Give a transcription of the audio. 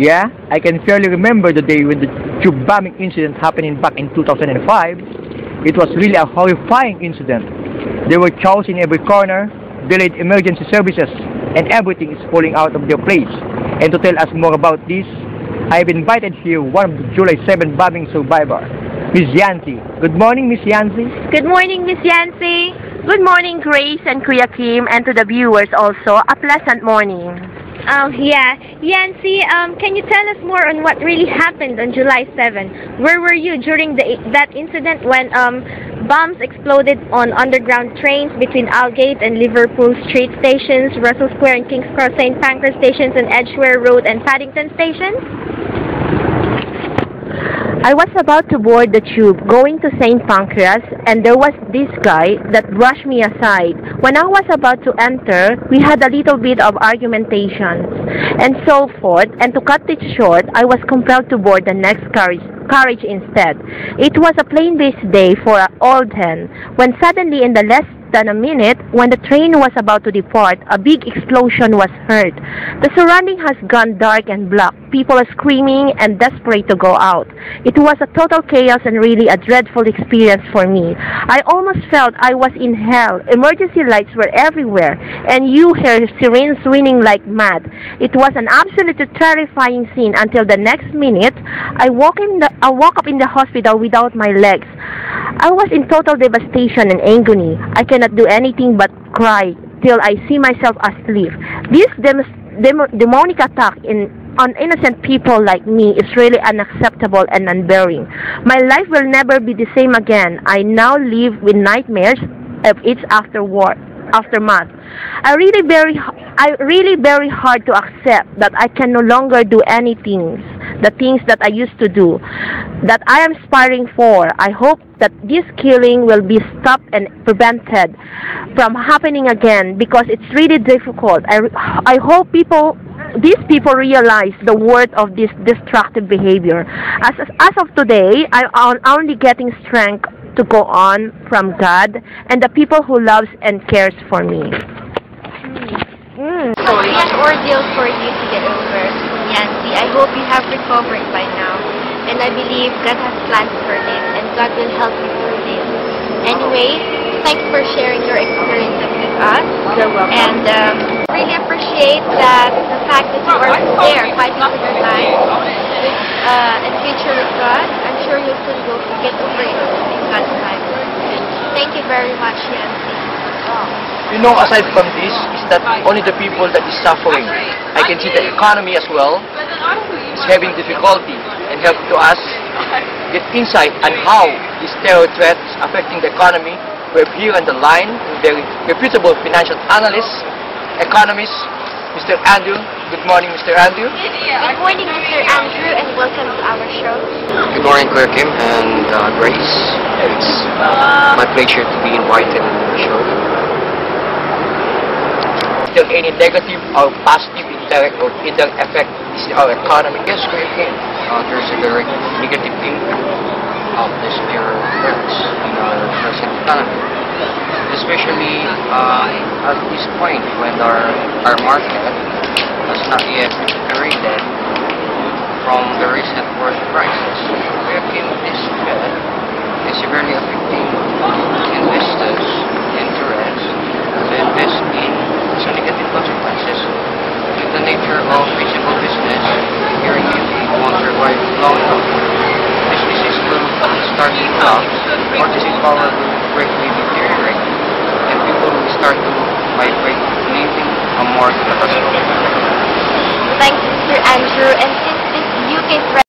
Yeah, I can fairly remember the day when the tube bombing incident happening back in 2005. It was really a horrifying incident. There were chaos in every corner, delayed emergency services, and everything is falling out of their place. And to tell us more about this, I have invited here one of the July 7 bombing survivor, Miss Yancy. Good morning, Miss Yancy. Good morning, Miss Yancy. Good morning, Grace and Kuya Kim, and to the viewers also, a pleasant morning. Yancy, can you tell us more on what really happened on July 7? Where were you during that incident when bombs exploded on underground trains between Aldgate and Liverpool Street stations, Russell Square and King's Cross St. Pancras stations, and Edgware Road and Paddington stations? I was about to board the tube going to St. Pancras, and there was this guy that brushed me aside. When I was about to enter, we had a little bit of argumentation and so forth, and to cut it short, I was compelled to board the next carriage instead. It was a plain-based day for Oldham, when suddenly in the less than a minute, when the train was about to depart, a big explosion was heard. The surrounding has gone dark and black. People are screaming and desperate to go out. It was a total chaos and really a dreadful experience for me. I almost felt I was in hell. Emergency lights were everywhere, and you hear sirens ringing like mad. It was an absolutely terrifying scene until the next minute, I woke up in the hospital without my legs. I was in total devastation and agony. I cannot do anything but cry till I see myself asleep. This demonic attack on innocent people like me is really unacceptable and unbearing. My life will never be the same again. I now live with nightmares of its aftermath. I really very hard to accept that I can no longer do the things that I used to do, that I am aspiring for. I hope that this killing will be stopped and prevented from happening again, because it's really difficult. I hope these people realize the worth of this destructive behavior. As of today, I'm only getting strength to go on from God and the people who loves and cares for me. So it's an ordeal for you to get over, Yancy. I hope you have recovered by now, and I believe God has plans for this, and God will help you through this. Anyway, thanks for sharing your experiences with us. You're welcome. And really appreciate that the fact that you are there fighting for your life and future with God. I'm sure you'll soon go to get over it in God's time. Thank you very much, Yancy. You know, aside from this, is that only the people that is suffering. I can see the economy as well is having difficulty, and help to us get insight on how this terror threat is affecting the economy. We have here on the line very reputable financial analyst, economist, Mr. Andrew. Good morning, Mr. Andrew. Good morning, Mr. Andrew, and welcome to our show. Good morning, Kuya Kim and Grace. It's my pleasure to be invited on the show. Is there any negative or positive indirect or indirect effect in our economy? Yes, Kuya Kim. There's a direct negative impact of this terror threats in our present economy. Especially at this point when our market has not yet recuperated from the recent world crisis. Kuya Kim, this threat is severely affecting investors' interest to invest in some negative consequences with the nature of physical business here in UK won't survive long enough. Businesses will start to collapse, purchasing power will greatly deteriorate, and people will start to migrate, leaving a more catastrophic. Thanks, Mr. Andrew. And since this UK threat